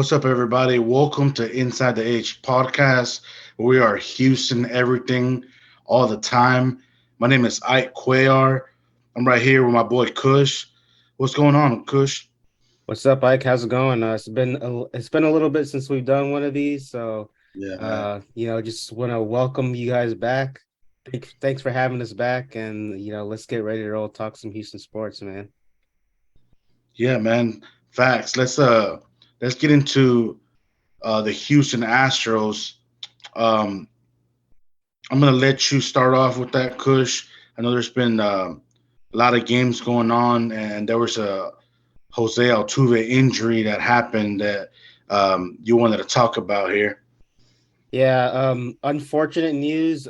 What's up, everybody? Welcome to Inside the H podcast. We are Houston everything all the time. My name is Ike Cuellar. I'm right here with my boy Kush. What's going on, Kush? What's up, Ike? How's it going? It's been a little bit since we've done one of these, so Yeah, man. just want to welcome you guys back. Thanks for having us back, and let's get ready to roll. Talk some Houston sports, man. Yeah, man. Facts. Let's get into the Houston Astros. Um, I'm gonna let you start off with that, Kush. I know there's been a lot of games going on, and there was a Jose Altuve injury that happened that you wanted to talk about here. Yeah, unfortunate news.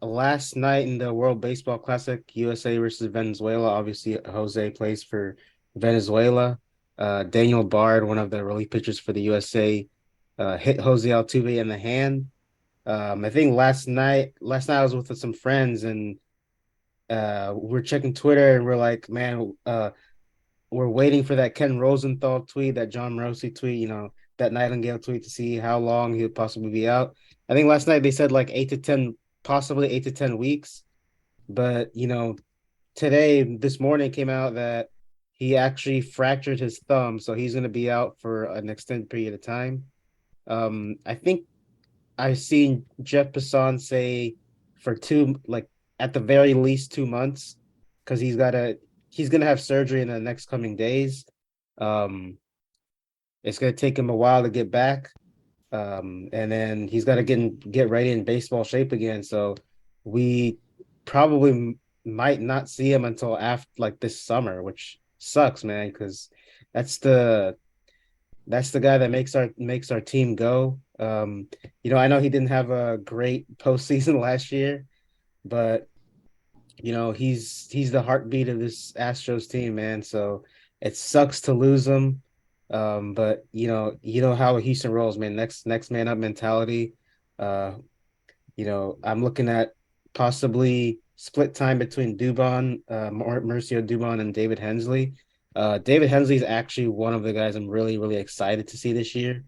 Last night in the World Baseball Classic, USA versus Venezuela. Obviously, Jose plays for Venezuela. Daniel Bard, one of the relief pitchers for the USA, hit Jose Altuve in the hand. I think last night I was with some friends and we're checking Twitter and we're like, man, we're waiting for that Ken Rosenthal tweet, that John Morosi tweet, that Nightingale tweet to see how long he'll possibly be out. I think last night they said like 8 to 10, possibly 8 to 10 weeks. But this morning came out that he actually fractured his thumb, so he's going to be out for an extended period of time. I think I've seen Jeff Passan say for like at the very least 2 months, because he's gonna have surgery in the next coming days. Um, it's gonna take him a while to get back. And then he's got to get ready in baseball shape again. So we probably might not see him until after like this summer, which sucks, man, because that's the that's the guy that makes our team go. I know he didn't have a great postseason last year, but he's the heartbeat of this Astros team, man. So it sucks to lose him. But you know how Houston rolls, man. Next man up mentality. Uh, I'm looking at possibly split time between Mauricio Dubon and David Hensley. David Hensley is actually one of the guys I'm really, really excited to see this year.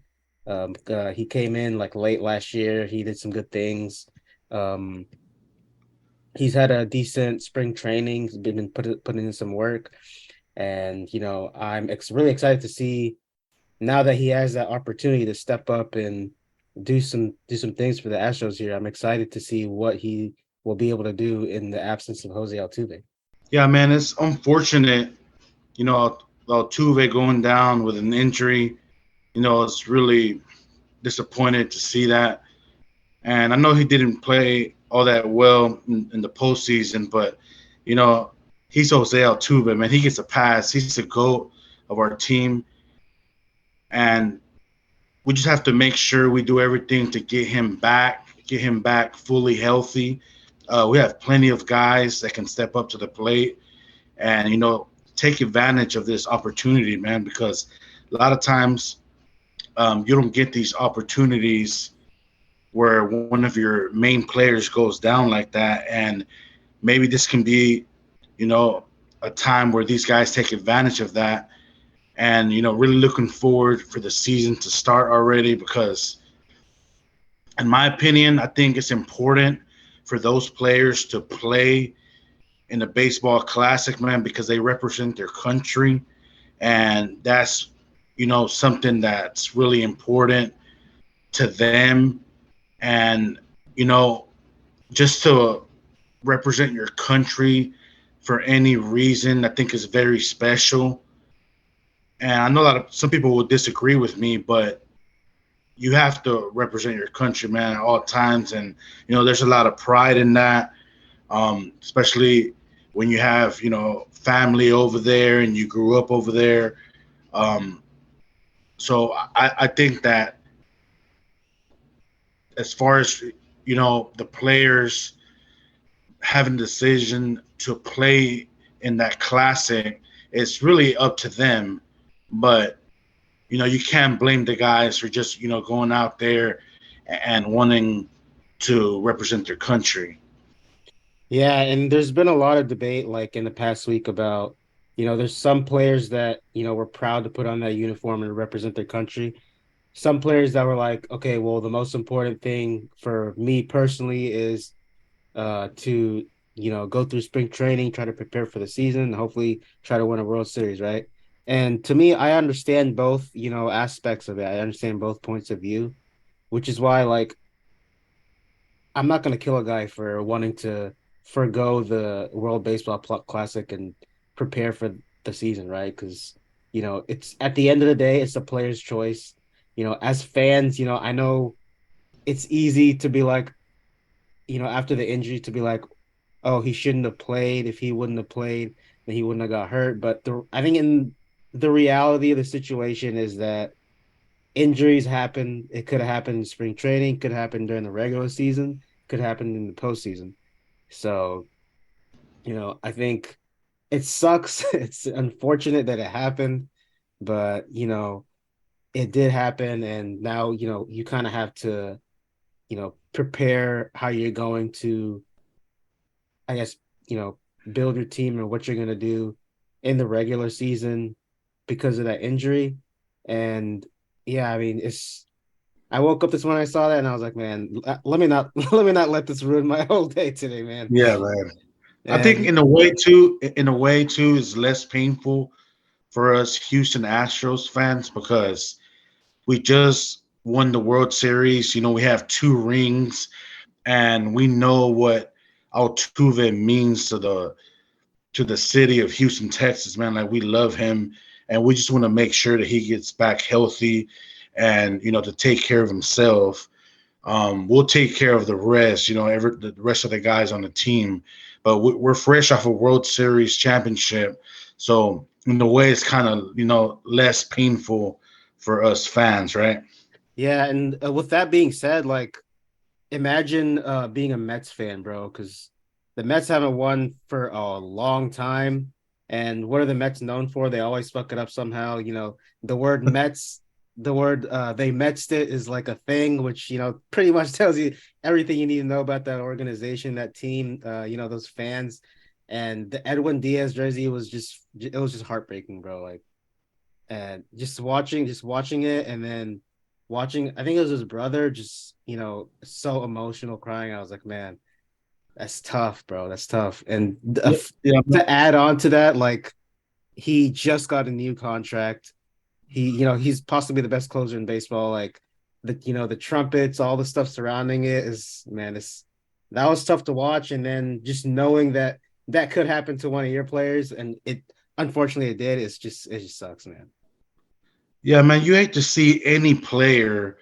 He came in like late last year. He did some good things. Um, he's had a decent spring training. He's been putting in some work, and really excited to see now that he has that opportunity to step up and do some things for the Astros here. I'm excited to see what he will be able to do in the absence of Jose Altuve. Yeah, man, it's unfortunate. Altuve going down with an injury. It's really disappointed to see that. And I know he didn't play all that well in the postseason, but you know, he's Jose Altuve, man. He gets a pass. He's the GOAT of our team, and we just have to make sure we do everything to get him back fully healthy. We have plenty of guys that can step up to the plate and take advantage of this opportunity, man. Because a lot of times you don't get these opportunities where one of your main players goes down like that, and maybe this can be, you know, a time where these guys take advantage of that. And really looking forward for the season to start already because, in my opinion, I think it's important for those players to play in the baseball classic, man, because they represent their country, and that's something that's really important to them. And you know just to represent your country for any reason, I think is very special. And I know some people will disagree with me, but you have to represent your country, man, at all times. And there's a lot of pride in that, especially when you have family over there and you grew up over there. Um, so I think that as far as the players having a decision to play in that classic, it's really up to them. But you can't blame the guys for just going out there and wanting to represent their country. Yeah, and there's been a lot of debate like in the past week about There's some players that, were proud to put on that uniform and represent their country. Some players that were like, okay, well, the most important thing for me personally is to, go through spring training, try to prepare for the season, and hopefully try to win a World Series, right? And to me, I understand both, aspects of it. I understand both points of view, which is why, like, I'm not going to kill a guy for wanting to forego the World Baseball Classic and prepare for the season, right? Because, it's at the end of the day, it's the player's choice. As fans, I know it's easy to be like, after the injury, to be like, oh, he shouldn't have played. If he wouldn't have played, then he wouldn't have got hurt. But I think in the reality of the situation is that injuries happen. It could have happened in spring training, could happen during the regular season, could happen in the postseason. So, I think it sucks. It's unfortunate that it happened, but it did happen, and now you kind of have to prepare how you're going to, I guess, build your team and what you're going to do in the regular season because of that injury. And yeah, I mean, I woke up this morning, I saw that, and I was like, man, let me not let me not let this ruin my whole day today, man. Yeah, man. I think And in a way too, is less painful for us Houston Astros fans because we just won the World Series. We have two rings, and we know what Altuve means to the city of Houston, Texas. Man, like we love him, and we just want to make sure that he gets back healthy, and to take care of himself. We'll take care of the rest. The rest of the guys on the team, but we're fresh off a World Series championship, so in a way, it's kind of less painful for us fans, right? yeah, and with that being said, like imagine being a Mets fan, bro, because the Mets haven't won for a long time. And what are the Mets known for? They always fuck it up somehow. The word Mets, the word they Metsed it is like a thing, which pretty much tells you everything you need to know about that organization, that team, those fans. And the Edwin Diaz jersey was just heartbreaking, bro. Like, and just watching it, and then watching, I think it was his brother, just so emotional, crying. I was like, man, that's tough, bro. That's tough. And Yeah, yeah, to add on to that, like he just got a new contract. He's possibly the best closer in baseball. Like the trumpets, all the stuff surrounding it is, man, it's that was tough to watch. And then just knowing that that could happen to one of your players, and it unfortunately it did. It just sucks, man. yeah, man. You hate to see any player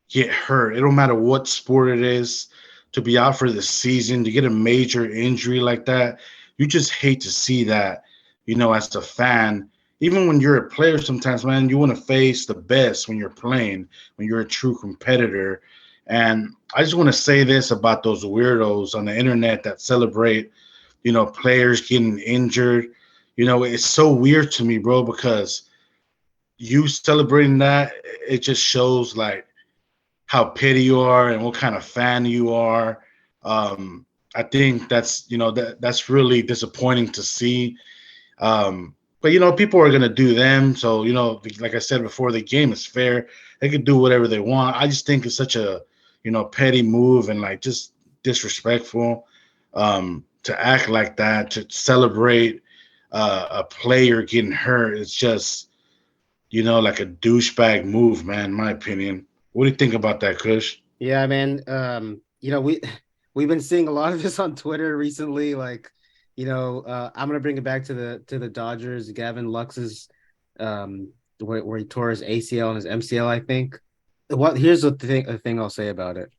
get hurt. It don't matter what sport it is, to be out for the season, to get a major injury like that. You just hate to see that, as a fan. Even when you're a player, sometimes, man, you want to face the best when you're playing, when you're a true competitor. And I just want to say this about those weirdos on the internet that celebrate, players getting injured. It's so weird to me, bro, because you celebrating that, it just shows like how petty you are and what kind of fan you are. Um, I think that's really disappointing to see. But people are gonna do them. So like I said before, the game is fair. They can do whatever they want. I just think it's such a petty move and like just disrespectful to act like that, to celebrate a player getting hurt. It's just like a douchebag move, man. In my opinion. What do you think about that, Kush? Yeah, man. We've been seeing a lot of this on Twitter recently. Like, I'm gonna bring it back to the Dodgers. Gavin Lux's, where he tore his ACL and his MCL, I think. Here's the thing I'll say about it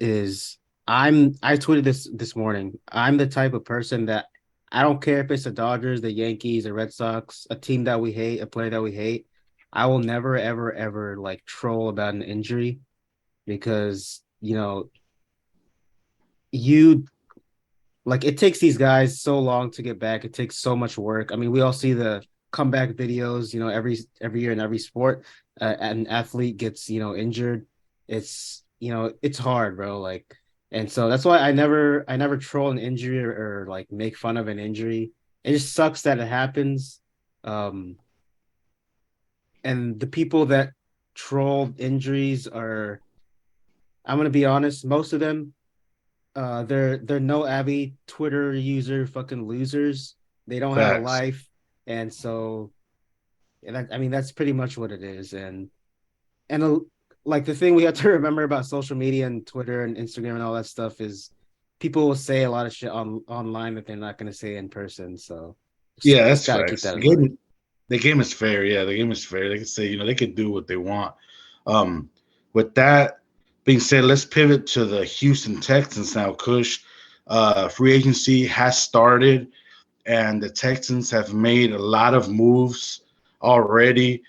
is I tweeted this morning. I'm the type of person that I don't care if it's the Dodgers, the Yankees, the Red Sox, a team that we hate, a player that we hate. I will never, ever, ever like troll about an injury because you like it takes these guys so long to get back. It takes so much work. I mean, we all see the comeback videos, every year in every sport. An athlete gets injured. It's hard, bro. And so that's why I never troll an injury or like make fun of an injury. it just sucks that it happens. Um, and the people that trolled injuries are, I'm gonna be honest, most of them, they're no Abby Twitter user fucking losers. They don't have a Facts. life, and so, and I mean that's pretty much what it is. And like the thing we have to remember about social media and Twitter and Instagram and all that stuff is people will say a lot of shit online that they're not going to say in person. So Yeah, just that's got to keep facts. that in mind. The game is fair. Yeah, the game is fair. They can say, they could do what they want. Um, with that being said, let's pivot to the Houston Texans now. Kush, free agency has started, and the Texans have made a lot of moves already.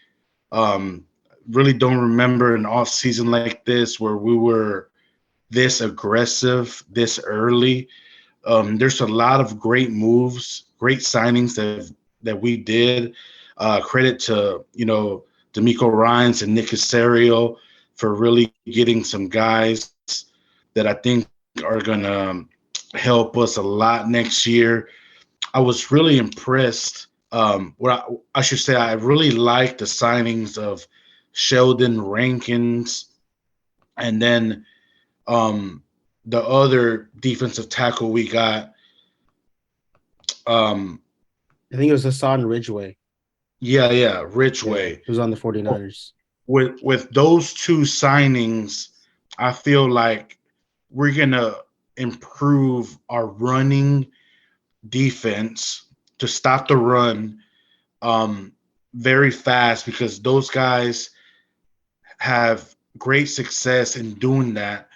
Um, really don't remember an off season like this where we were this aggressive this early. There's a lot of great moves, great signings that we did. Credit to D'Amico Ryans and Nick Casario for really getting some guys that I think are gonna help us a lot next year. I was really impressed. I should say I really liked the signings of Sheldon Rankins, and then um, the other defensive tackle we got. Um, I think it was Hassan Ridgeway yeah, Richway. who's on the 49ers. With those two signings, I feel like we're gonna improve our running defense to stop the run um, very fast because those guys have great success in doing that.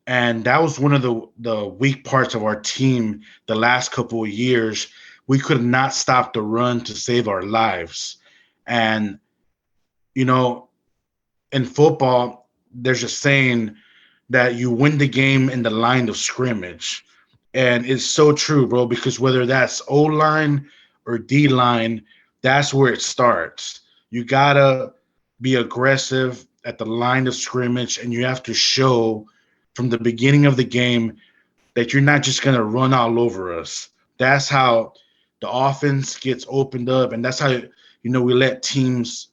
And that was one of the weak parts of our team the last couple of years. We could not stop the run to save our lives. And, you know, in football, there's a saying that you win the game in the line of scrimmage. And it's so true, bro, because whether that's O line or D line, that's where it starts. You got to be aggressive at the line of scrimmage, and you have to show from the beginning of the game that you're not just going to run all over us. That's how the offense gets opened up, and that's how, we let teams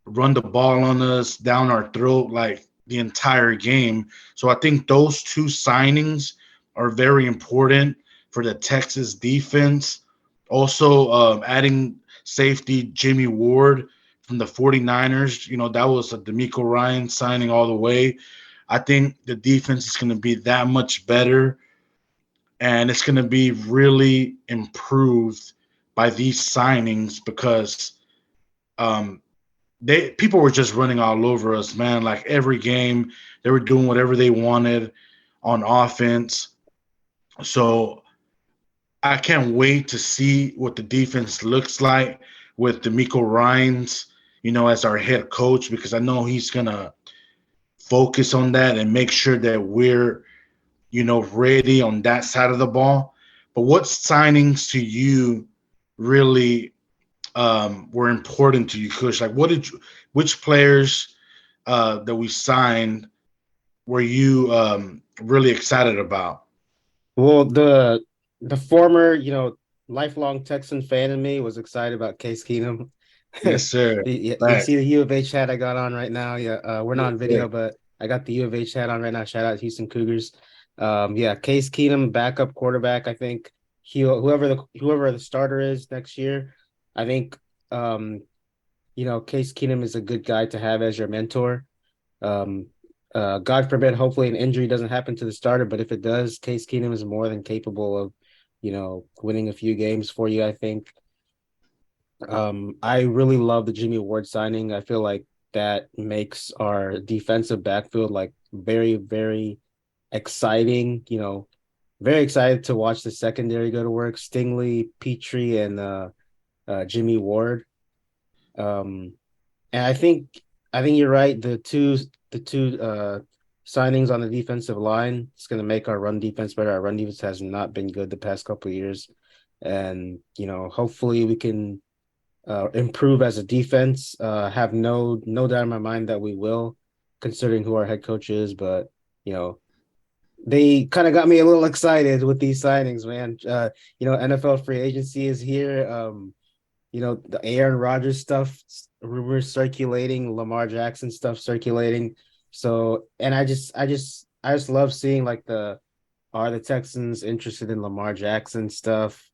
run the ball on us down our throat like the entire game. So I think those two signings are very important for the Texas defense. Also, adding safety Jimmy Ward from the 49ers, that was a D'Amico Ryan signing all the way. I think the defense is going to be that much better, and it's going to be really improved by these signings because um, people were just running all over us, man. Like every game, they were doing whatever they wanted on offense. So I can't wait to see what the defense looks like with D'Amico Ryans, as our head coach, because I know he's gonna focus on that and make sure that we're, ready on that side of the ball. But what signings to you really were important to you, Kush? Like, which players that we signed were you really excited about? Well, the former, lifelong Texan fan in me was excited about Case Keenum. Yes, sir. You Back. see the U of H hat I got on right now. Yeah, we're not Yes, on sir. video, but I got the U of H hat on right now. Shout out Houston Cougars. Yeah, Case Keenum, backup quarterback. I think whoever the starter is next year, I think um, Case Keenum is a good guy to have as your mentor. Um, God forbid, hopefully an injury doesn't happen to the starter, but if it does, Case Keenum is more than capable of, winning a few games for you, I think. I really love the Jimmy Ward signing. I feel like that makes our defensive backfield like very, very exciting, very excited to watch the secondary go to work. Stingley, Petrie, and Jimmy Ward. Um, And I think you're right. The two signings on the defensive line, it's gonna make our run defense better. Our run defense has not been good the past couple of years. And hopefully we can improve as a defense. Have no doubt in my mind that we will, considering who our head coach is. But you know, They kind of got me a little excited with these signings, man. NFL free agency is here. The Aaron Rodgers stuff, rumors circulating, Lamar Jackson stuff circulating. So, and I just love seeing like are the Texans interested in Lamar Jackson stuff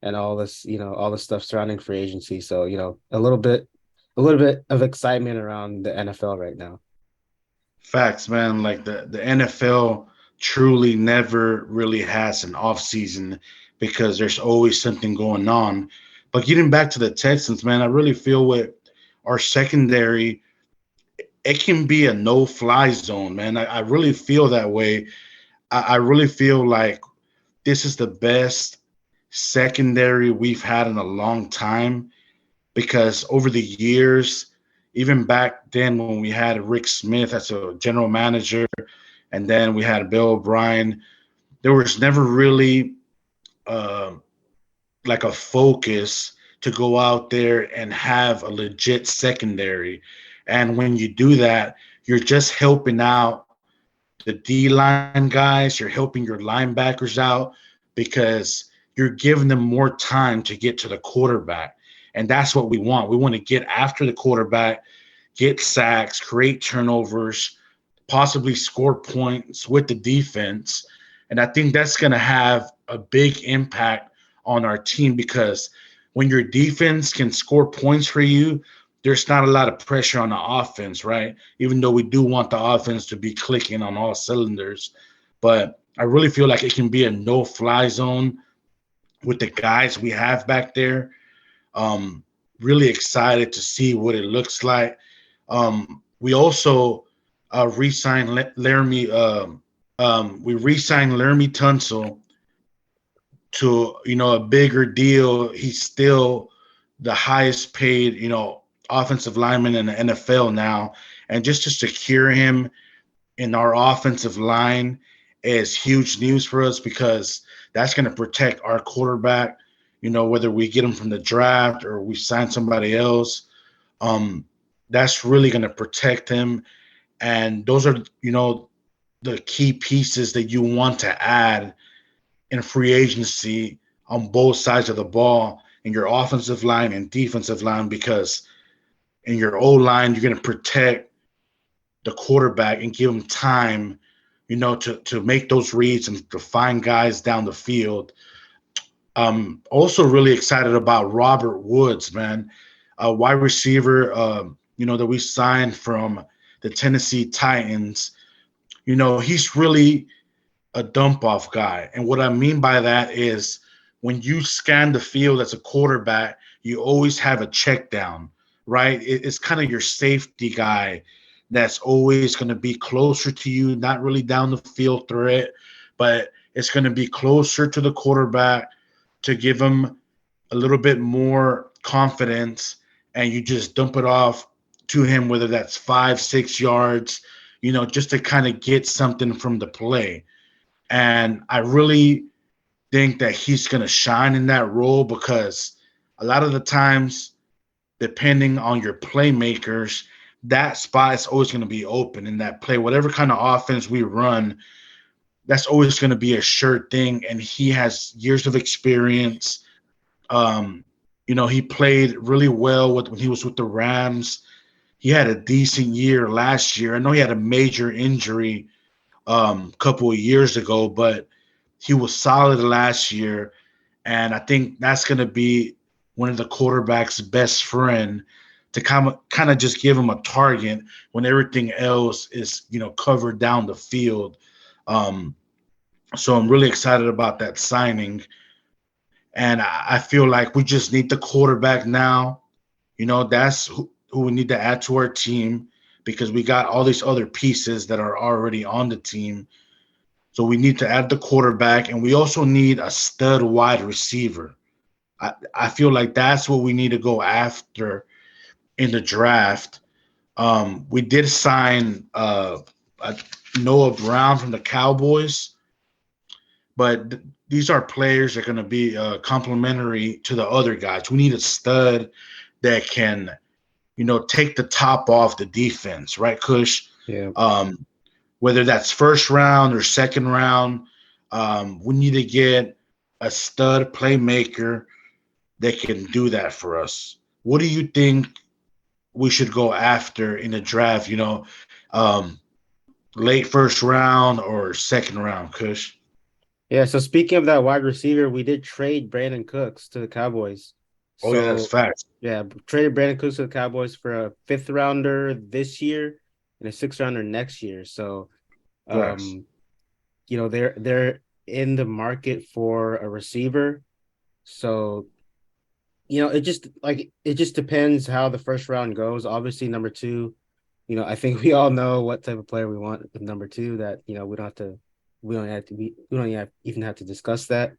and all this, all the stuff surrounding free agency. So, a little bit of excitement around the NFL right now. Facts, man. Like the NFL truly never really has an off season because there's always something going on. But getting back to the Texans, man, I really feel with our secondary, it can be a no-fly zone, man. I really feel that way. I really feel like this is the best secondary we've had in a long time because over the years, even back then when we had Rick Smith as a general manager, and then we had Bill O'Brien, there was never really uh, like a focus to go out there and have a legit secondary. And when you do that, you're just helping out the D line guys, you're helping your linebackers out because you're giving them more time to get to the quarterback. And that's what we want. We want to get after the quarterback, get sacks, create turnovers, possibly score points with the defense. And I think that's going to have a big impact on our team because when your defense can score points for you, there's not a lot of pressure on the offense, right? Even though we do want the offense to be clicking on all cylinders. But I really feel like it can be a no fly zone with the guys we have back there. Um, really excited to see what it looks like. We also re-signed Laramie. We re-signed Laramie Tunsil to a bigger deal. He's still the highest paid offensive lineman in the NFL now, and just to secure him in our offensive line is huge news for us because that's going to protect our quarterback. Whether we get him from the draft or we sign somebody else, um, that's really going to protect him. And those are the key pieces that you want to add in free agency on both sides of the ball in your offensive line and defensive line because in your O line you're going to protect the quarterback and give him time, to make those reads and to find guys down the field. Also really excited about Robert Woods, man, a wide receiver, that we signed from the Tennessee Titans. He's really a dump off guy. And what I mean by that is when you scan the field as a quarterback, you always have a check down, right? It's kind of your safety guy that's always going to be closer to you, not really down the field threat, but it's going to be closer to the quarterback to give him a little bit more confidence. And you just dump it off to him, whether that's 5, 6 yards, just to kind of get something from the play. And I really think that he's going to shine in that role because a lot of the times, depending on your playmakers, that spot is always going to be open in that play. Whatever kind of offense we run, that's always going to be a sure thing. And he has years of experience. He played really well when he was with the Rams. He had a decent year last year. I know he had a major injury couple of years ago, but he was solid last year. And I think that's going to be one of the quarterback's best friend to kind of just give him a target when everything else is, covered down the field. Um, so I'm really excited about that signing. And I feel like we just need the quarterback now. That's who we need to add to our team because we got all these other pieces that are already on the team. So we need to add the quarterback, and we also need a stud wide receiver. I feel like that's what we need to go after in the draft. We did sign Noah Brown from the Cowboys, but these are players that are going to be complementary to the other guys. We need a stud that can, take the top off the defense, right, Kush? Yeah. Um, whether that's first round or second round. We need to get a stud playmaker that can do that for us. What do you think we should go after in the draft? Um, late first round or second round, Kush? Yeah, so speaking of that wide receiver, we did trade Brandon Cooks to the Cowboys. Oh yeah, that's So facts. yeah, traded Brandon Cooks to the Cowboys for a fifth rounder this year and a sixth rounder next year. So Facts. um, they're in the market for a receiver. So it just depends how the first round goes. Obviously, number two, I think we all know what type of player we want with number two. That we don't even have to discuss that.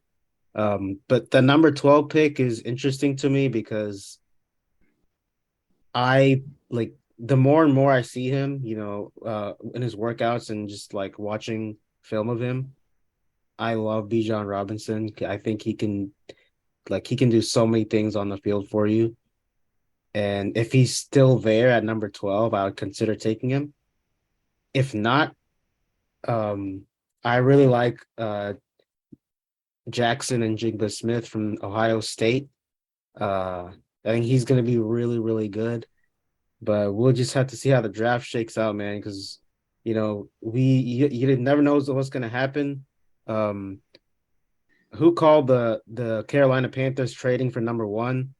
But the number 12 pick is interesting to me because I like the more and more I see him, in his workouts and just like watching film of him, I love Bijan Robinson. I think he can do so many things on the field for you. And if he's still there at number 12, I would consider taking him. If not, um, I really like Jackson and Jigba Smith from Ohio State. I think he's going to be really, really good. But we'll just have to see how the draft shakes out, man, because you never know what's going to happen. Um, who called the Carolina Panthers trading for number one?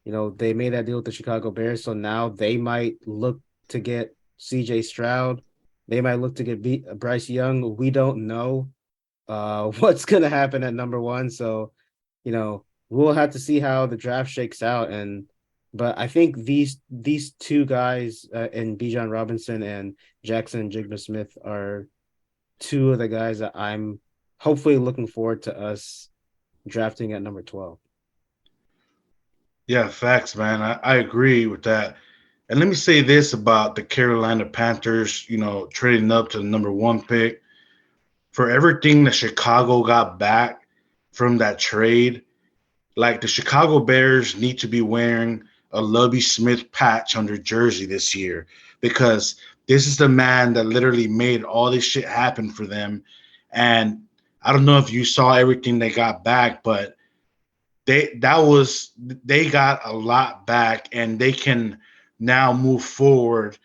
They made that deal with the Chicago Bears, so now they might look to get CJ Stroud. They might look to get Bryce Young. We don't know what's going to happen at number one. So, we'll have to see how the draft shakes out. But I think these two guys, and Bijan Robinson and Jackson Jigba Smith, are two of the guys that I'm hopefully looking forward to us drafting at number 12. Yeah, facts, man. I agree with that. And let me say this about the Carolina Panthers, trading up to the number one pick. For everything that Chicago got back from that trade, like the Chicago Bears need to be wearing a Lovie Smith patch on their jersey this year because this is the man that literally made all this shit happen for them. And I don't know if you saw everything they got back, but they got a lot back and they can now move forward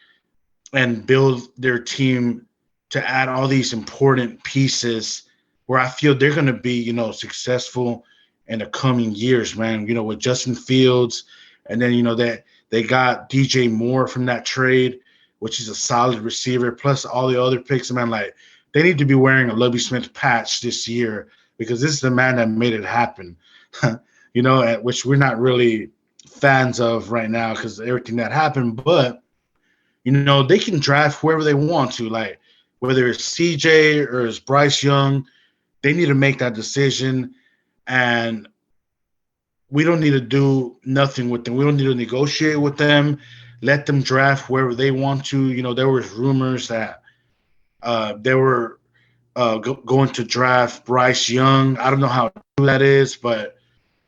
and build their team to add all these important pieces where I feel they're going to be, successful in the coming years, man. With Justin Fields, and then that they got DJ Moore from that trade, which is a solid receiver, plus all the other picks, man. Like they need to be wearing a Lovie Smith patch this year because this is the man that made it happen. Which we're not really fans of right now because everything that happened, but they can draft whoever they want to, like whether it's CJ or it's Bryce Young, they need to make that decision. And we don't need to do nothing with them. We don't need to negotiate with them. Let them draft wherever they want to. There was rumors that they were going to draft Bryce Young. I don't know how true that is, but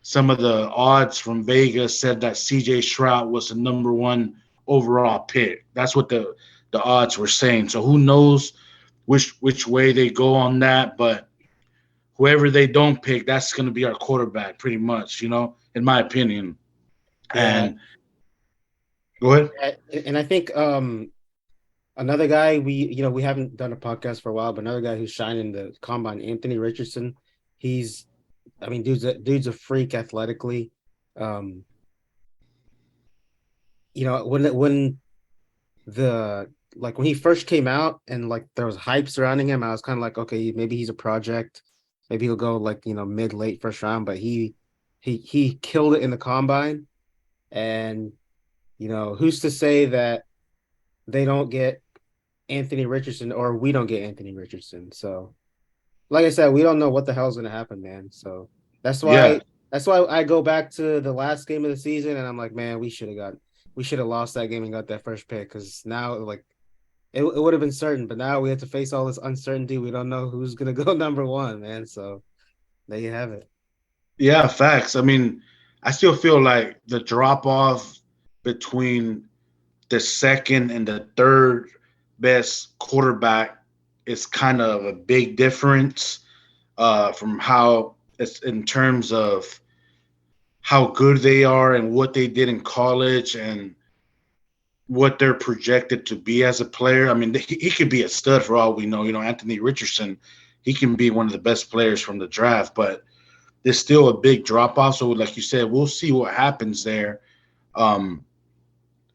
some of the odds from Vegas said that CJ Stroud was the number one overall pick. That's what the odds were saying. So who knows which way they go on that, but whoever they don't pick, that's going to be our quarterback pretty much, in my opinion. Yeah, And go ahead. and I think another guy we haven't done a podcast for a while, but another guy who's shining the combine, Anthony Richardson. He's I mean, dude's a freak athletically. Um, when the like when he first came out and like there was hype surrounding him, I was kind of like, okay, maybe he's a project. Maybe he'll go like, mid late first round, but he killed it in the combine. And who's to say that they don't get Anthony Richardson or we don't get Anthony Richardson? So like I said, we don't know what the hell's gonna happen, man. So that's Yeah. why that's why I go back to the last game of the season and I'm like, man, we should have lost that game and got that first pick because now like it would have been certain, but now we have to face all this uncertainty. We don't know who's gonna go number one, man. So there you have it. Yeah, facts. I mean, I still feel like the drop off between the second and the third best quarterback is kind of a big difference from how it's in terms of how good they are and what they did in college and what they're projected to be as a player. I mean, he could be a stud for all we know. Anthony Richardson, he can be one of the best players from the draft, but there's still a big drop off. So, like you said, we'll see what happens there. Um,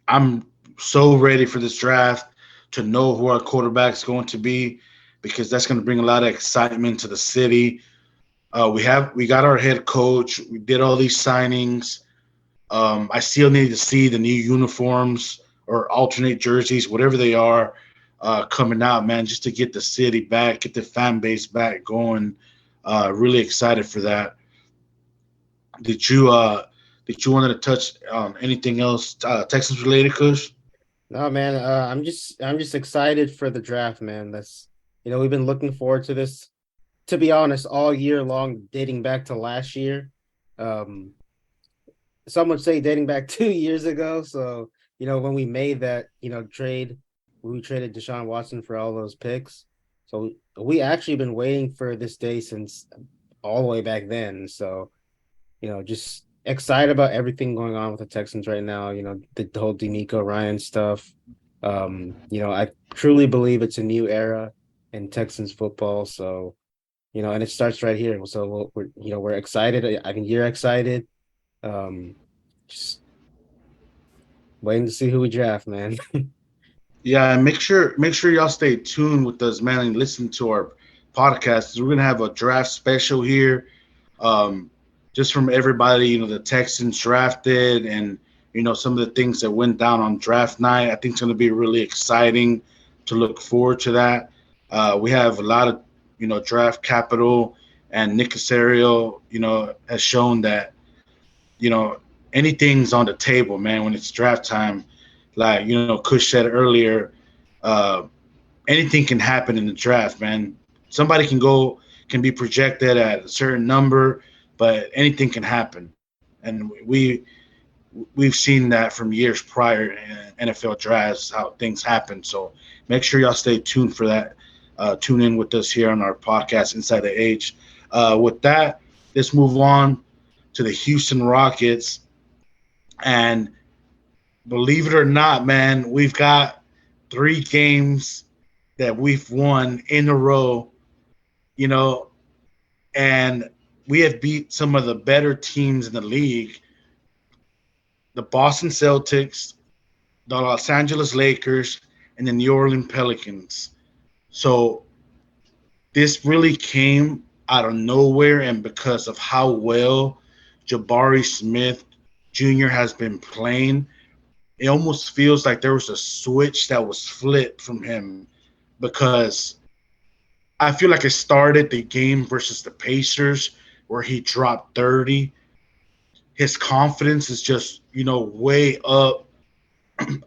I'm so ready for this draft to know who our quarterback's going to be because that's going to bring a lot of excitement to the city. We got our head coach. We did all these signings. I still need to see the new uniforms or alternate jerseys, whatever they are, coming out, man, just to get the city back, get the fan base back going. Really excited for that. Did you want to touch anything else Texas related, Kush? No, man, I'm just excited for the draft, man. We've been looking forward to this, to be honest, all year long, dating back to last year. Um, some would say dating back 2 years ago. So, when we made that, trade, we traded Deshaun Watson for all those picks. So we actually been waiting for this day since all the way back then. So, just excited about everything going on with the Texans right now. The whole D'Amico Ryan stuff. I truly believe it's a new era in Texans football. So, and it starts right here. So we're excited. I think you're excited. Um, just waiting to see who we draft, man. Yeah, and make sure y'all stay tuned with us, man, and listen to our podcast. We're gonna have a draft special here, um, just from everybody. The Texans drafted, and some of the things that went down on draft night. I think it's gonna be really exciting to look forward to that. We have a lot of draft capital, and Nick Casario, has shown that you know, anything's on the table, man, when it's draft time. Like, Kush said earlier, uh, anything can happen in the draft, man. Somebody can be projected at a certain number, but anything can happen. And we've seen that from years prior in NFL drafts, how things happen. So make sure y'all stay tuned for that. Tune in with us here on our podcast, Inside the Age. With that, let's move on to the Houston Rockets. And believe it or not, man, we've got 3 games that we've won in a row, you know, and we have beat some of the better teams in the league. The Boston Celtics, the Los Angeles Lakers, and the New Orleans Pelicans. So this really came out of nowhere, and because of how well Jabari Smith Jr. has been playing, it almost feels like there was a switch that was flipped from him because I feel like it started the game versus the Pacers where he dropped 30. His confidence is just, way up.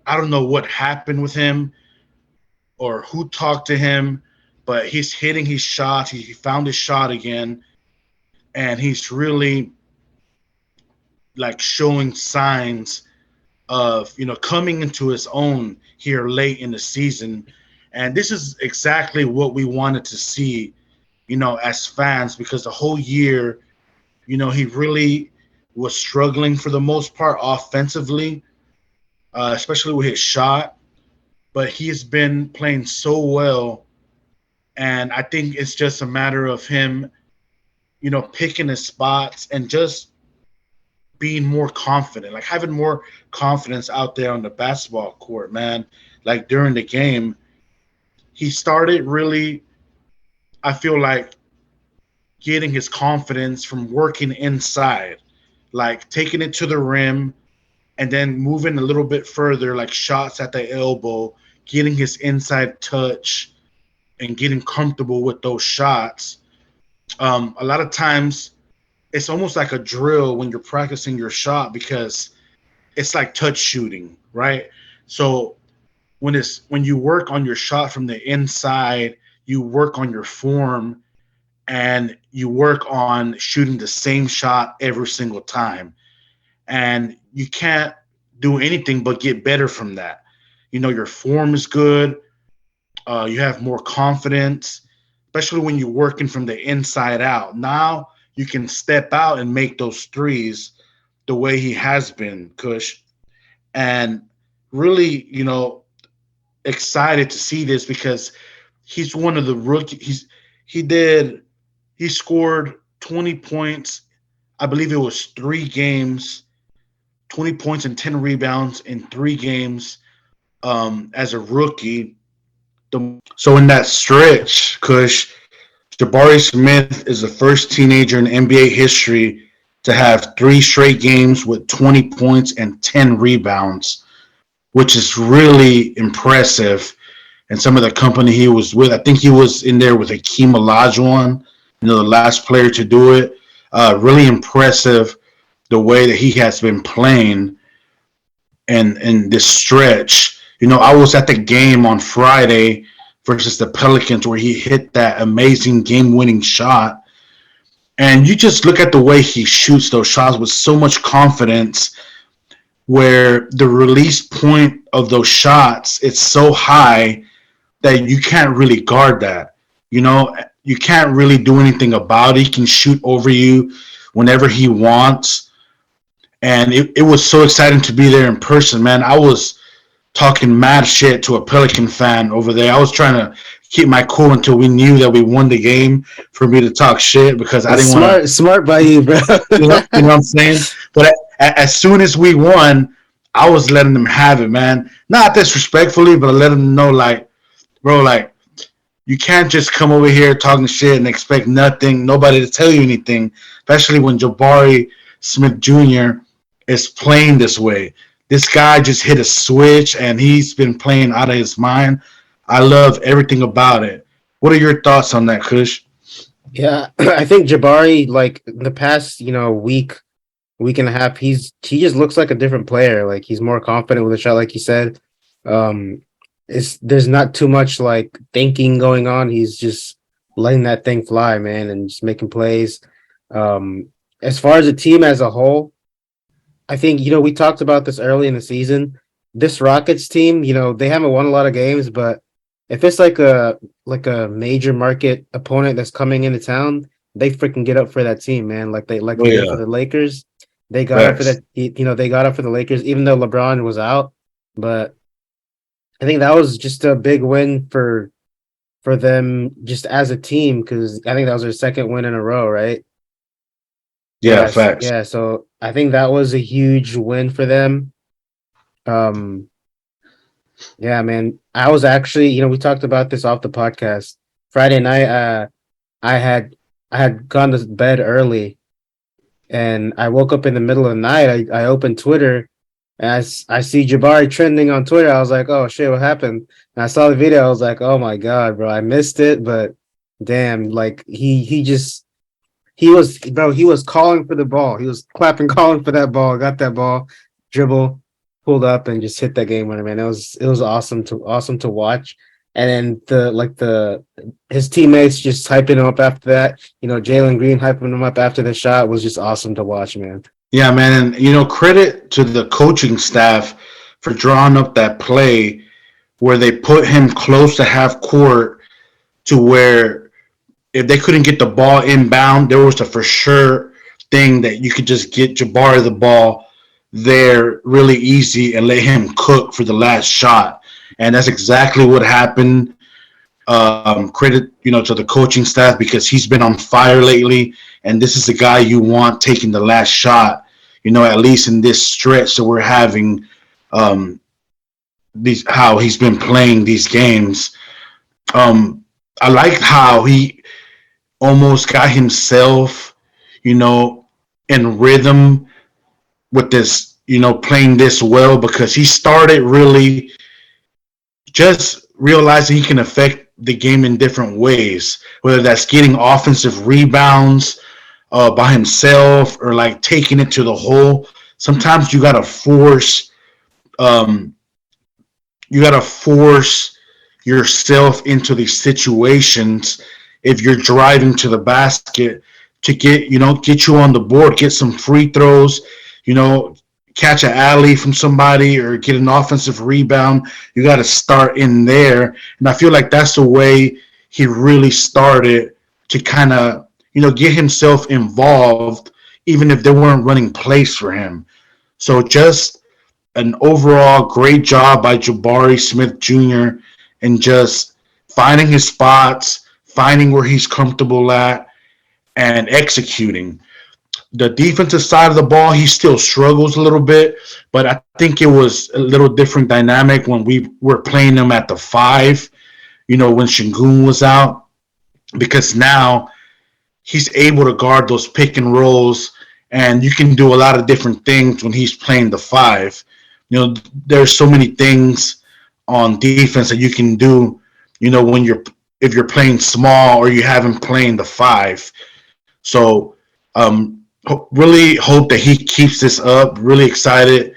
I don't know what happened with him or who talked to him, but he's hitting his shots. He found his shot again, and he's really like showing signs of coming into his own here late in the season. And this is exactly what we wanted to see, as fans, because the whole year, he really was struggling for the most part offensively, especially with his shot. But he has been playing so well, and I think it's just a matter of him, picking his spots and just being more confident, like having more confidence out there on the basketball court, man. Like during the game, he started really, I feel like, getting his confidence from working inside, like taking it to the rim and then moving a little bit further, like shots at the elbow, getting his inside touch and getting comfortable with those shots. A lot of times it's almost like a drill when you're practicing your shot because it's like touch shooting, right? So when you work on your shot from the inside, you work on your form and you work on shooting the same shot every single time. And you can't do anything but get better from that. Your form is good. You have more confidence, especially when you're working from the inside out. Now you can step out and make those threes the way he has been, Kush. And really, excited to see this because he's one of the rookie. He did he scored 20 points. I believe it was 3 games, 20 points and 10 rebounds in 3 games as a rookie. So in that stretch, Kush, Jabari Smith is the first teenager in NBA history to have 3 straight games with 20 points and 10 rebounds, which is really impressive. And some of the company he was with, I think he was in there with Hakeem Olajuwon, the last player to do it. Really impressive the way that he has been playing and in this stretch. I was at the game on Friday versus the Pelicans where he hit that amazing game-winning shot. And you just look at the way he shoots those shots with so much confidence, where the release point of those shots, it's so high that you can't really guard that. You can't really do anything about it. He can shoot over you whenever he wants. And it was so exciting to be there in person, man. I was talking mad shit to a Pelican fan over there. I was trying to keep my cool until we knew that we won the game for me to talk shit because I didn't want to. Smart by you, bro. You know what I'm saying? But as soon as we won, I was letting them have it, man. Not disrespectfully, but I let them know, like, bro, like, you can't just come over here talking shit and expect nobody to tell you anything, especially when Jabari Smith Jr. is playing this way. This guy just hit a switch, and he's been playing out of his mind. I love everything about it. What are your thoughts on that, Kush? Yeah, I think Jabari, like the past, week and a half, he just looks like a different player. Like he's more confident with a shot, like you said. There's not too much like thinking going on. He's just letting that thing fly, man, and just making plays. As far as the team as a whole, I think we talked about this early in the season. This Rockets team, they haven't won a lot of games, but if it's like a major market opponent that's coming into town, they freaking get up for that team, man. Like they did for the Lakers. They got up for that. They got up for the Lakers, even though LeBron was out. But I think that was just a big win for them, just as a team, because I think that was their second win in a row, right? Yeah, facts. Yeah, so I think that was a huge win for them. Yeah, man. I was actually, we talked about this off the podcast. Friday night, I had gone to bed early, and I woke up in the middle of the night. I opened Twitter, and I see Jabari trending on Twitter. I was like, oh shit, what happened? And I saw the video. I was like, oh my god, bro, I missed it, but damn, like he was calling for the ball. He was clapping, calling for that ball. Got that ball, dribble, pulled up, and just hit that game winner. Man, it was awesome to watch. And then his teammates just hyping him up after that. Jalen Green hyping him up after the shot was just awesome to watch, man. Yeah, man, and credit to the coaching staff for drawing up that play where they put him close to half court to where if they couldn't get the ball inbound, there was a for sure thing that you could just get Jabari the ball there really easy and let him cook for the last shot. And that's exactly what happened. Credit, to the coaching staff because he's been on fire lately, and this is the guy you want taking the last shot. At least in this stretch that we're having, how he's been playing these games. I like how he almost got himself, in rhythm with this, playing this well because he started really just realizing he can affect the game in different ways, whether that's getting offensive rebounds by himself or like taking it to the hole. Sometimes you gotta force yourself into these situations if you're driving to the basket to get you on the board, get some free throws, catch an alley from somebody or get an offensive rebound. You got to start in there. And I feel like that's the way he really started to kind of, get himself involved, even if they weren't running plays for him. So just an overall great job by Jabari Smith Jr. and just finding his spots, finding where he's comfortable at, and executing. The defensive side of the ball, he still struggles a little bit, but I think it was a little different dynamic when we were playing him at the 5, when Shingun was out, because now he's able to guard those pick and rolls, and you can do a lot of different things when he's playing the 5. There's so many things on defense that you can do, when if you're playing small or you haven't playing the 5. So really hope that he keeps this up. Really excited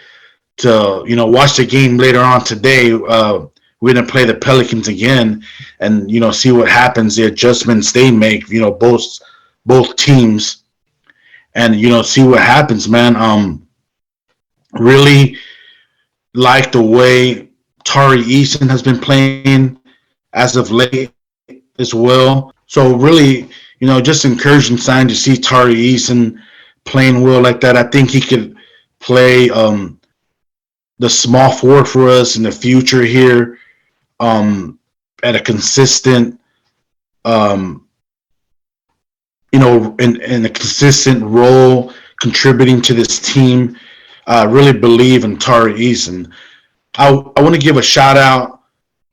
to watch the game later on today. We're gonna play the Pelicans again, and see what happens, the adjustments they make. Both teams, and see what happens, man. Really like the way Tari Eason has been playing as of late as well. So really, just encouraging sign to see Tari Eason playing well like that. I think he could play the small forward for us in the future here, at a consistent, in a consistent role, contributing to this team. Really believe in Tari Eason. I want to give a shout out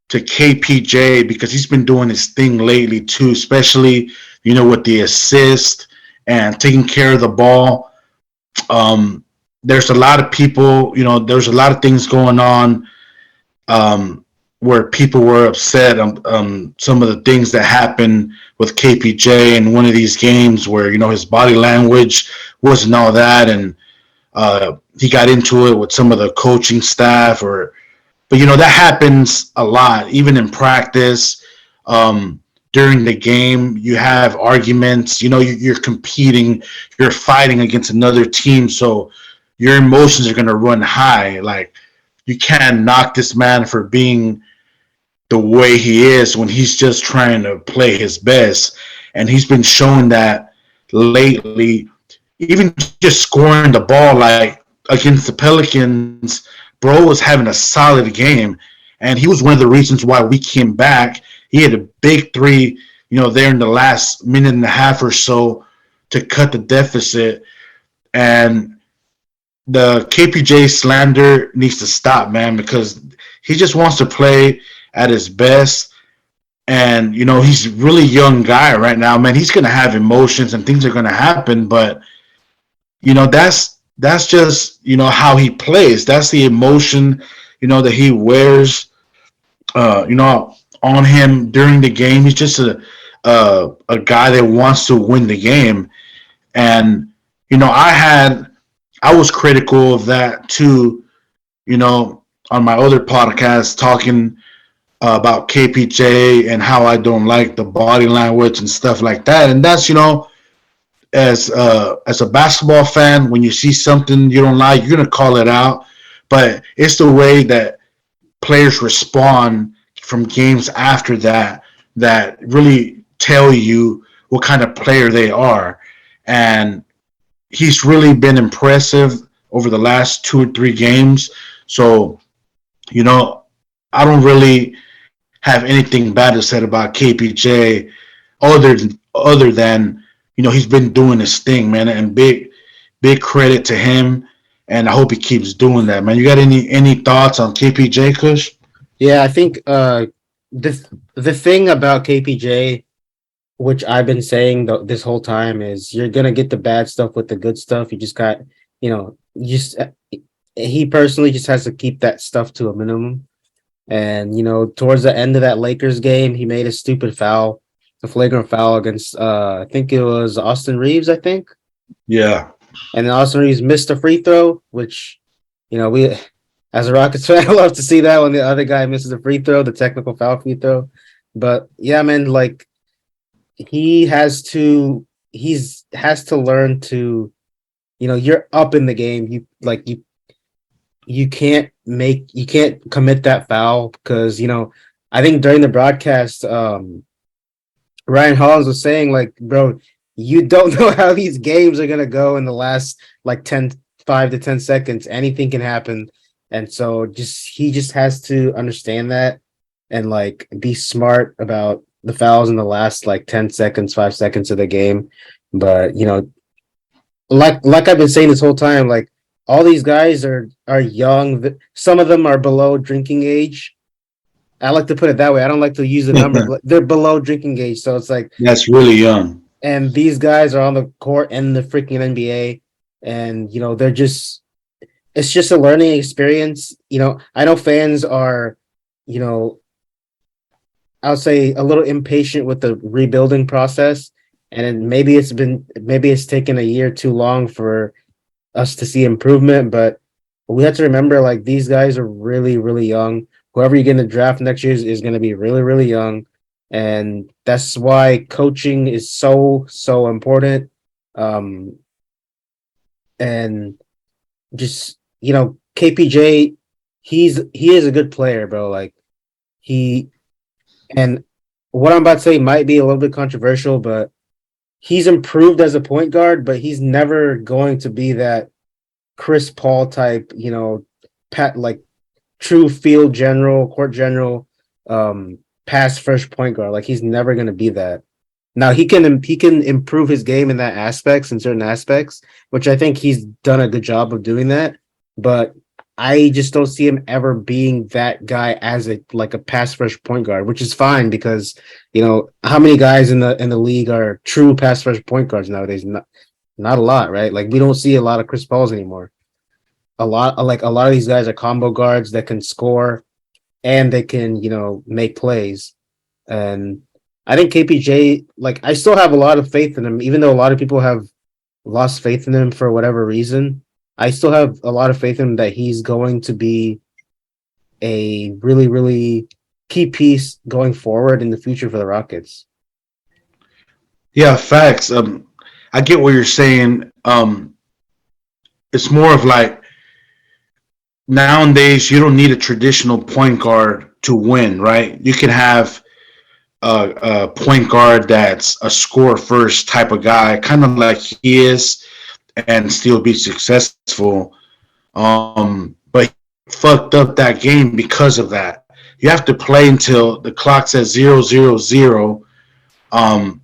to KPJ because he's been doing his thing lately too, especially with the assist and taking care of the ball. There's a lot of people, there's a lot of things going on, where people were upset on some of the things that happened with KPJ in one of these games where his body language wasn't all that, and he got into it with some of the coaching staff, but that happens a lot, even in practice. During the game, you have arguments. You're competing, you're fighting against another team, so your emotions are going to run high. Like, you can't knock this man for being the way he is when he's just trying to play his best, and he's been showing that lately. Even just scoring the ball, like against the Pelicans, bro was having a solid game, and he was one of the reasons why we came back. He had a big 3, there in the last minute and a half or so to cut the deficit. And the KPJ slander needs to stop, man, because he just wants to play at his best. And, he's a really young guy right now, man. He's going to have emotions and things are going to happen, but, that's just, how he plays. That's the emotion, that he wears, on him during the game. He's just a guy that wants to win the game. And, I was critical of that too, on my other podcast, talking about KPJ and how I don't like the body language and stuff like that. And that's, as a basketball fan, when you see something you don't like, you're gonna call it out. But it's the way that players respond from games after that really tell you what kind of player they are. And he's really been impressive over the last 2 or 3 games. So, I don't really have anything bad to say about KPJ other than he's been doing his thing, man, and big credit to him, and I hope he keeps doing that, man. You got any thoughts on KPJ, Kush? Yeah, I think the thing about KPJ, which I've been saying this whole time, is you're gonna get the bad stuff with the good stuff. You just got, just he personally just has to keep that stuff to a minimum. And towards the end of that Lakers game, he made a stupid foul, a flagrant foul against I think it was Austin Reeves, I think. Yeah. And then Austin Reeves missed a free throw, which we as a Rockets fan, I love to see that when the other guy misses a free throw, the technical foul free throw. But yeah, man, like he has to learn to, you're up in the game. you can't commit that foul because I think during the broadcast, Ryan Hollins was saying like, bro, you don't know how these games are gonna go in the last like 5 to 10 seconds. Anything can happen, and so he just has to understand that and like be smart about the fouls in the last like 10 seconds, 5 seconds of the game. But like I've been saying this whole time, like all these guys are young. Some of them are below drinking age. I like to put it that way. I don't like to use the number, but they're below drinking age. So it's like, That's really young. and these guys are on the court in the freaking NBA, and they're just it's just a learning experience. I know fans are, you know, I'll say a little impatient with the rebuilding process, and maybe it's taken a year too long for us to see improvement, but we have to remember like these guys are really, really young. Whoever you get in the draft next year is going to be really, really young. And that's why coaching is so, so important. Um, and just, KPJ, he is a good player, bro. Like he and what I'm about to say might be a little bit controversial, but he's improved as a point guard, but he's never going to be that Chris Paul type, pat like true field general, court general, pass first point guard. Like he's never gonna be that. Now he can improve his game in that aspects in certain aspects, which I think he's done a good job of doing that. But I just don't see him ever being that guy as a pass first point guard, which is fine because how many guys in the league are true pass first point guards nowadays? Not a lot, right? Like we don't see a lot of Chris Pauls anymore. A lot of these guys are combo guards that can score and they can make plays. And I think KPJ, like I still have a lot of faith in him, even though a lot of people have lost faith in him for whatever reason. I still have a lot of faith in him that he's going to be a really, really key piece going forward in the future for the Rockets. Yeah, facts. I get what you're saying. It's more of like nowadays you don't need a traditional point guard to win, right? You can have a point guard that's a score first type of guy, kind of like he is, and still be successful. But he fucked up that game because of that. You have to play until the clock says 0-0-0. Um,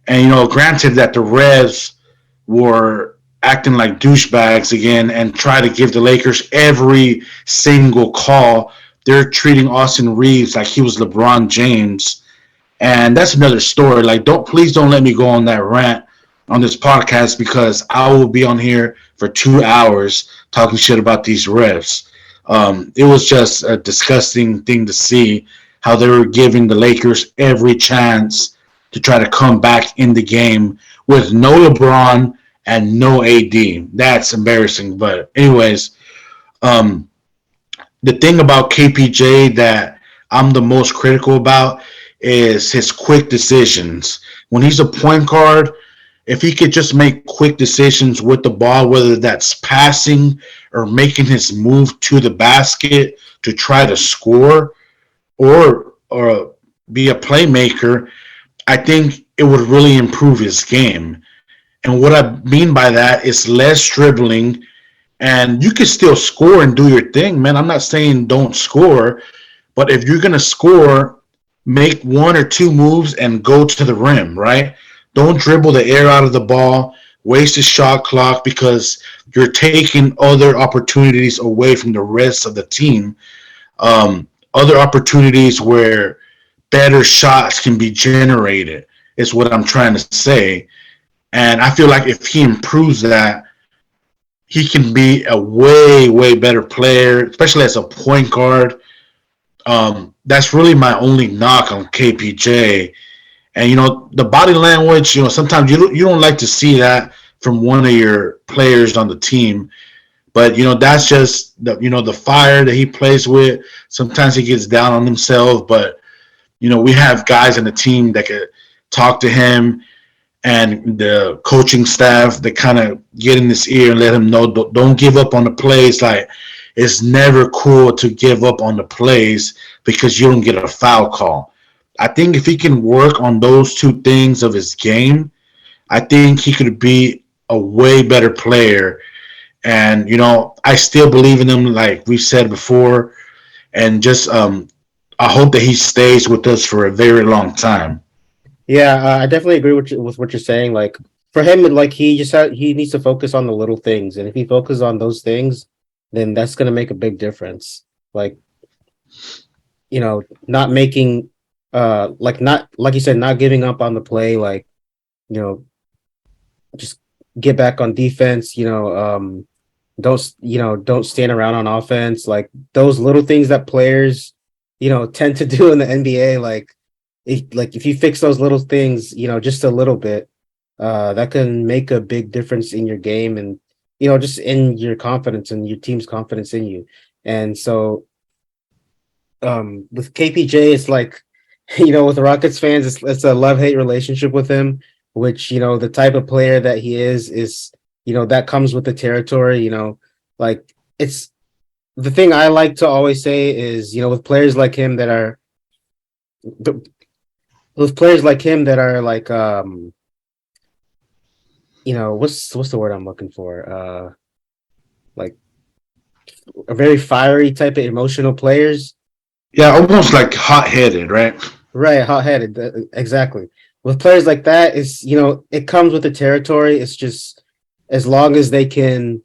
and granted that the Revs were acting like douchebags again and try to give the Lakers every single call. They're treating Austin Reeves like he was LeBron James, and that's another story. Like, please don't let me go on that rant on this podcast because I will be on here for 2 hours talking shit about these refs. It was just a disgusting thing to see how they were giving the Lakers every chance to try to come back in the game with no LeBron and no AD. That's embarrassing. But anyways, um, the thing about KPJ that I'm the most critical about is his quick decisions. When he's a point guard, if he could just make quick decisions with the ball, whether that's passing or making his move to the basket to try to score or be a playmaker, I think it would really improve his game. And what I mean by that is less dribbling, and you can still score and do your thing, man. I'm not saying don't score, but if you're going to score, make one or two moves and go to the rim, right? Don't dribble the air out of the ball, waste the shot clock because you're taking other opportunities away from the rest of the team. Other opportunities where better shots can be generated is what I'm trying to say. And I feel like if he improves that, he can be a way, way better player, especially as a point guard. That's really my only knock on KPJ. And the body language. Sometimes you don't like to see that from one of your players on the team. But that's just the fire that he plays with. Sometimes he gets down on himself, but we have guys in the team that could talk to him and the coaching staff that kind of get in his ear and let him know don't give up on the plays. Like it's never cool to give up on the plays because you don't get a foul call. I think if he can work on those two things of his game, I think he could be a way better player. And I still believe in him, like we said before, and just I hope that he stays with us for a very long time. Yeah, I definitely agree with what you're saying. Like for him, like he needs to focus on the little things, and if he focuses on those things, then that's gonna make a big difference. Like not making, not like you said, not giving up on the play. Like you know, just get back on defense. Don't stand around on offense. Like those little things that players, tend to do in the NBA. Like if you fix those little things, just a little bit, that can make a big difference in your game and just in your confidence and your team's confidence in you. And so, with KPJ, it's like, with Rockets fans, it's a love hate relationship with him. Which the type of player that he is that comes with the territory. Like it's the thing I like to always say is with players like him that are with players like him that are like what's the word I'm looking for? Like a very fiery type of emotional players. Yeah, almost like hot headed, right? Right, hot headed. Exactly. With players like that, is it comes with the territory. It's just as long as they can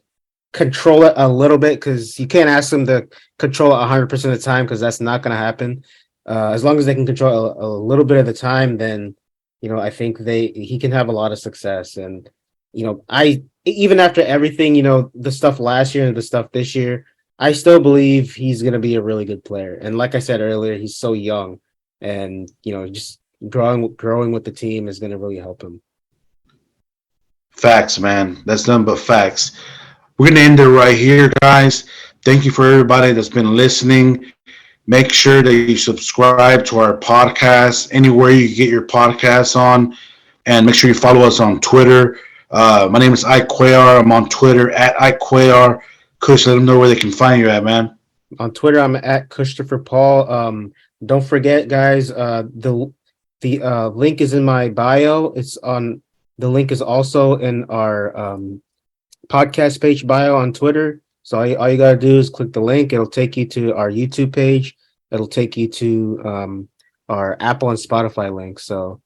control it a little bit, because you can't ask them to control it 100% of the time, because that's not going to happen. As long as they can control a little bit of the time, then I think he can have a lot of success. And I even after everything, the stuff last year and the stuff this year, I still believe he's going to be a really good player. And like I said earlier, he's so young, and just growing with the team is going to really help him. Facts, man. That's nothing but facts. We're gonna end it right here, guys. Thank you for everybody that's been listening. Make sure that you subscribe to our podcast anywhere you get your podcasts on, and make sure you follow us on Twitter. My name is Ike Cuellar. I'm on Twitter at Ike Cuellar. Kush, let them know where they can find you at, man. On Twitter, I'm at Christopher Paul. Don't forget, guys. The link is in my bio. The link is also in our podcast page bio on Twitter. So all you gotta do is click the link. It'll take you to our YouTube page. It'll take you to our Apple and Spotify links. So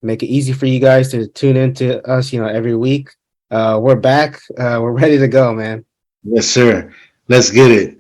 make it easy for you guys to tune into us, every week. We're back. We're ready to go, man. Yes, sir. Let's get it.